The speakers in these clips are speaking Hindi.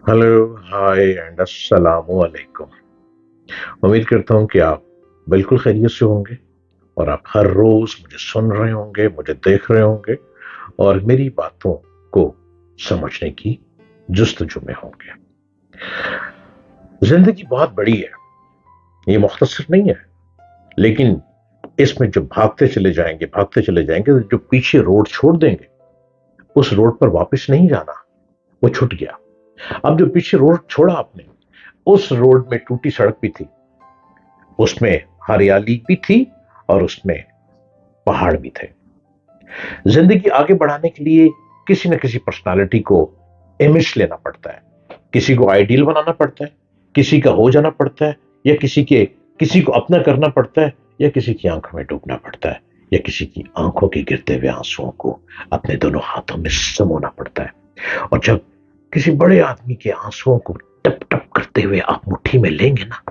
हेलो, हाय एंड अस्सलामु अलैकुम। उम्मीद करता हूँ कि आप बिल्कुल खैरियत से होंगे और आप हर रोज मुझे सुन रहे होंगे, मुझे देख रहे होंगे और मेरी बातों को समझने की जुस्तजू में होंगे। जिंदगी बहुत बड़ी है, ये मुख्तसर नहीं है, लेकिन इसमें जो भागते चले जाएंगे तो जो पीछे रोड छोड़ देंगे उस रोड पर वापस नहीं जाना, वो छूट गया। अब जो पीछे रोड छोड़ा आपने, उस रोड में टूटी सड़क भी थी, उसमें हरियाली भी थी और उसमें पहाड़ भी थे। जिंदगी आगे बढ़ाने के लिए किसी न किसी पर्सनालिटी को इमेज लेना पड़ता है, किसी को आइडियल बनाना पड़ता है, किसी का हो जाना पड़ता है, या किसी को अपना करना पड़ता है, या किसी की आंखों में डूबना पड़ता है, या किसी की आंखों के गिरते हुए आंसुओं को अपने दोनों हाथों में समोना पड़ता है। और जब किसी बड़े आदमी के आंसुओं को टप टप करते हुए आप मुट्ठी में लेंगे ना,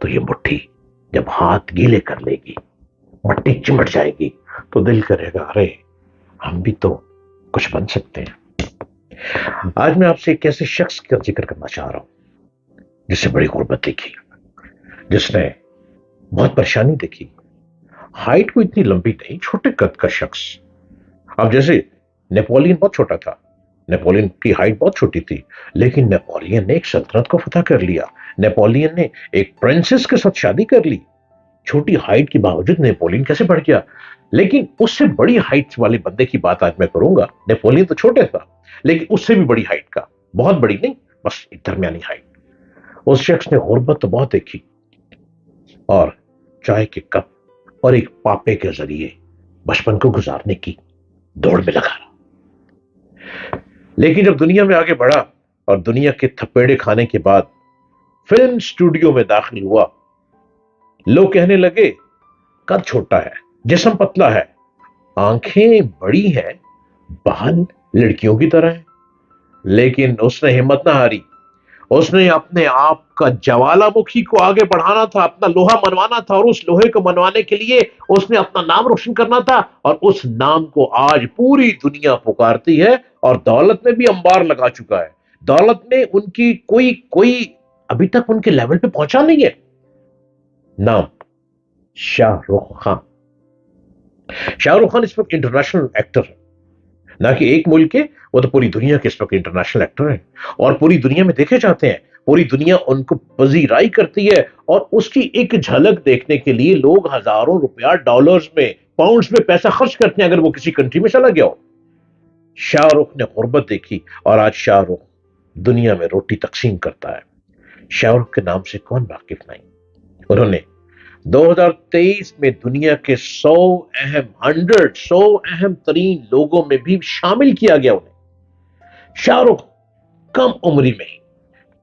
तो ये मुट्ठी जब हाथ गीले कर लेगी, मट्टी चिमट जाएगी, तो दिल करेगा अरे हम भी तो कुछ बन सकते हैं। आज मैं आपसे एक ऐसे शख्स का जिक्र करना चाह रहा हूं जिसने बड़ी गुर्बत देखी, जिसने बहुत परेशानी देखी। हाइट को इतनी लंबी नहीं, छोटे कद का शख्स। अब जैसे नेपोलियन बहुत छोटा था, नेपोलियन की हाइट बहुत छोटी थी, लेकिन नेपोलियन ने एक सल्तनत को फतह कर लिया। नेपोलियन ने एक प्रिंसेस के साथ शादी कर ली। छोटी हाइट के बावजूद नेपोलियन कैसे बढ़ गया? लेकिन उससे बड़ी हाइट वाले बंदे की बात आज मैं करूंगा। नेपोलियन तो छोटे था, लेकिन उससे भी बड़ी हाइट का, बहुत बड़ी नहीं, बस एक दरमियानी हाइट। उस शख्स ने गुर्बत तो बहुत देखी और चाय के कप और एक पापे के जरिए बचपन को गुजारने की दौड़ में लगा रहा। लेकिन जब दुनिया में आगे बढ़ा और दुनिया के थपेड़े खाने के बाद फिल्म स्टूडियो में दाखिल हुआ, लोग कहने लगे कद छोटा है, जिस्म पतला है, आंखें बड़ी हैं, बाल लड़कियों की तरह है। लेकिन उसने हिम्मत ना हारी। उसने अपने आप का ज्वालामुखी को आगे बढ़ाना था, अपना लोहा मनवाना था, और उस लोहे को मनवाने के लिए उसने अपना नाम रोशन करना था। और उस नाम को आज पूरी दुनिया पुकारती है और दौलत में भी अंबार लगा चुका है। दौलत में उनकी कोई कोई अभी तक उनके लेवल पे पहुंचा नहीं है। नाम शाहरुख खान। शाहरुख खान इस वक्त इंटरनेशनल एक्टर है, ना कि एक मुल्क के, वो तो पूरी दुनिया के इस वक्त इंटरनेशनल एक्टर हैं और पूरी दुनिया में देखे जाते हैं। पूरी दुनिया उनको पजीराई करती है और उसकी एक झलक देखने के लिए लोग हजारों रुपया डॉलर्स में, पाउंड्स में पैसा खर्च करते हैं अगर वो किसी कंट्री में चला गया हो। शाहरुख ने गुर्बत देखी और आज शाहरुख दुनिया में रोटी तकसीम करता है। शाहरुख के नाम से कौन वाकिफ नहीं। उन्होंने 2023 में दुनिया के 100 अहम तरीन लोगों में भी शामिल किया गया उन्हें। शाहरुख कम उम्री में,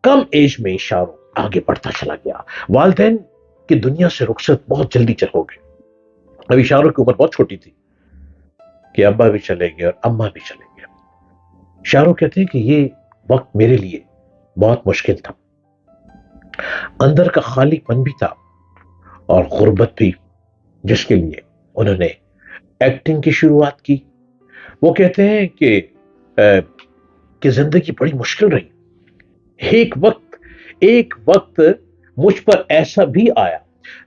कम एज में शाहरुख आगे बढ़ता चला गया। वालदैन की दुनिया से रुखसत बहुत जल्दी चल हो गए। अभी शाहरुख की उम्र बहुत छोटी थी कि अब्बा भी चले गए और अम्मा भी चले गए। शाहरुख कहते हैं कि ये वक्त मेरे लिए बहुत मुश्किल था, अंदर का खालीपन भी था और गुर्बत भी, जिसके लिए उन्होंने एक्टिंग की शुरुआत की। वो कहते हैं कि जिंदगी बड़ी मुश्किल रही। एक वक्त मुझ पर ऐसा भी आया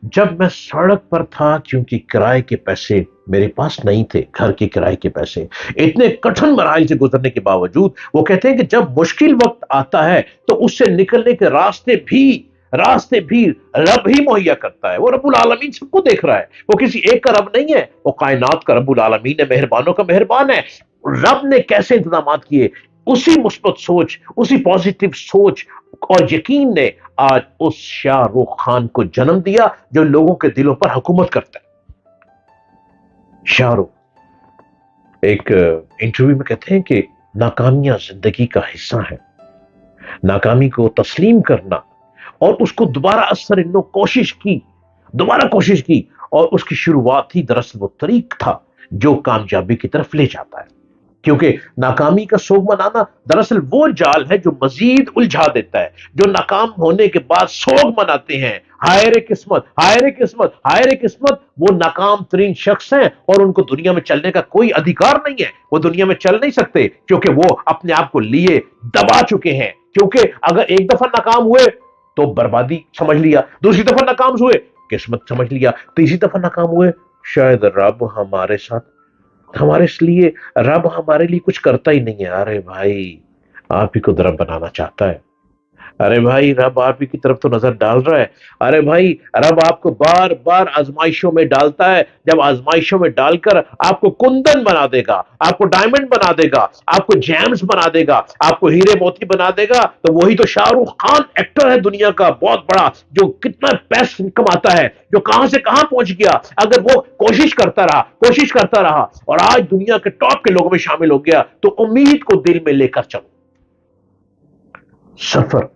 जब मैं सड़क पर था, क्योंकि किराए के पैसे मेरे पास नहीं थे, घर के किराए के पैसे। इतने कठिन मराइल से गुजरने के बावजूद वो कहते हैं कि जब मुश्किल वक्त आता है तो उससे निकलने के रास्ते भी रब ही मुहैया करता है। वो रब्बुल आलमीन सबको देख रहा है। वो किसी एक का रब नहीं है, वो कायनात का रब्बुल आलमीन है, मेहरबानों का मेहरबान है। रब ने कैसे इंतजाम किए, उसी मुस्बत सोच, उसी पॉजिटिव सोच और यकीन ने आज उस शाहरुख खान को जन्म दिया जो लोगों के दिलों पर हुकूमत करता है। शाहरुख एक इंटरव्यू में कहते हैं कि नाकामियां जिंदगी का हिस्सा है। नाकामी को तस्लीम करना और उसको दोबारा असर कोशिश की और उसकी शुरुआत ही दरअसल वो तरीक था जो कामयाबी की तरफ ले जाता है। क्योंकि नाकामी का सोग मनाना दरअसल वो जाल है जो मजीद उलझा देता है। जो नाकाम होने के बाद सोग मनाते हैं, हाय रे किस्मत, हाय रे किस्मत, हाय रे किस्मत, वो नाकाम तरीन शख्स हैं और उनको दुनिया में चलने का कोई अधिकार नहीं है। वो दुनिया में चल नहीं सकते क्योंकि वो अपने आप को लिए दबा चुके हैं। क्योंकि अगर एक दफा नाकाम हुए तो बर्बादी समझ लिया, दूसरी दफा नाकाम हुए किस्मत समझ लिया, तीसरी दफा नाकाम हुए शायद रब हमारे साथ, हमारे लिए रब हमारे लिए कुछ करता ही नहीं है। अरे भाई, आप ही को रब बनाना चाहता है। अरे भाई, रब आप ही की तरफ तो नजर डाल रहा है। अरे भाई, रब आपको बार बार आजमाइशों में डालता है। जब आजमाइशों में डालकर आपको कुंदन बना देगा, आपको डायमंड बना देगा, आपको जेम्स बना देगा, आपको हीरे मोती बना देगा, तो वही तो शाहरुख खान एक्टर है दुनिया का बहुत बड़ा, जो कितना पैसा कमाता है, जो कहां से कहां पहुंच गया। अगर वो कोशिश करता रहा, कोशिश करता रहा और आज दुनिया के टॉप के लोगों में शामिल हो गया, तो उम्मीद को दिल में लेकर चलो, सफर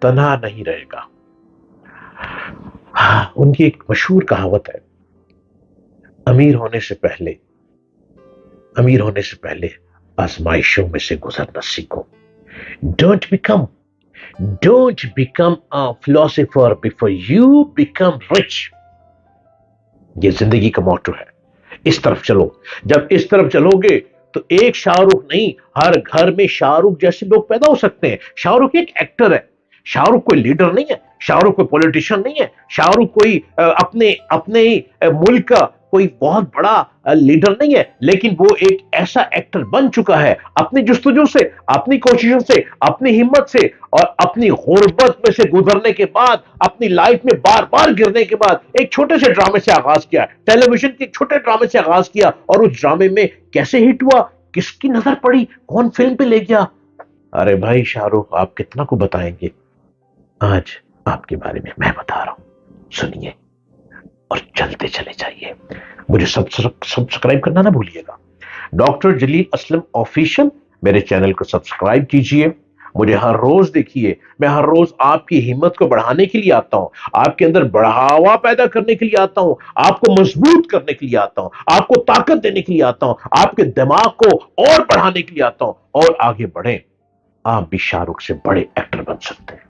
तन्हा नहीं रहेगा। हाँ, उनकी एक मशहूर कहावत है, अमीर होने से पहले, अमीर होने से पहले आजमाइशों में से गुजरना सीखो। Don't become don't become a philosopher before you become rich. ये जिंदगी का मोटो है। इस तरफ चलो। जब इस तरफ चलोगे तो एक शाहरुख नहीं, हर घर में शाहरुख जैसे लोग पैदा हो सकते हैं। शाहरुख एक एक्टर है, शाहरुख कोई लीडर नहीं है, शाहरुख कोई पॉलिटिशियन नहीं है, शाहरुख कोई अपने अपने मुल्क का कोई बहुत बड़ा लीडर नहीं है, लेकिन वो एक ऐसा एक्टर बन चुका है अपनी जुस्तजू से, अपनी कोशिशों से, अपनी हिम्मत से और अपनी गुर्बत में से गुजरने के बाद, अपनी लाइफ में बार बार गिरने के बाद एक छोटे से ड्रामे से आगाज किया, टेलीविजन के छोटे ड्रामे से आगाज किया, और उस ड्रामे में कैसे हिट हुआ, किसकी नजर पड़ी, कौन फिल्म पे ले गया। अरे भाई शाहरुख, आप कितना को बताएंगे, आज आपके बारे में मैं बता रहा हूं, सुनिए और चलते चले जाइए। मुझे सब्सक्राइब करना ना भूलिएगा। डॉक्टर जलील असलम ऑफिशियल मेरे चैनल को सब्सक्राइब कीजिए। मुझे हर रोज देखिए। मैं हर रोज आपकी हिम्मत को बढ़ाने के लिए आता हूं, आपके अंदर बढ़ावा पैदा करने के लिए आता हूं, आपको मजबूत करने के लिए आता हूं, आपको ताकत देने के लिए आता हूं, आपके दिमाग को और बढ़ाने के लिए आता हूं। और आगे बढ़े, आप भी शाहरुख से बड़े एक्टर बन सकते हैं।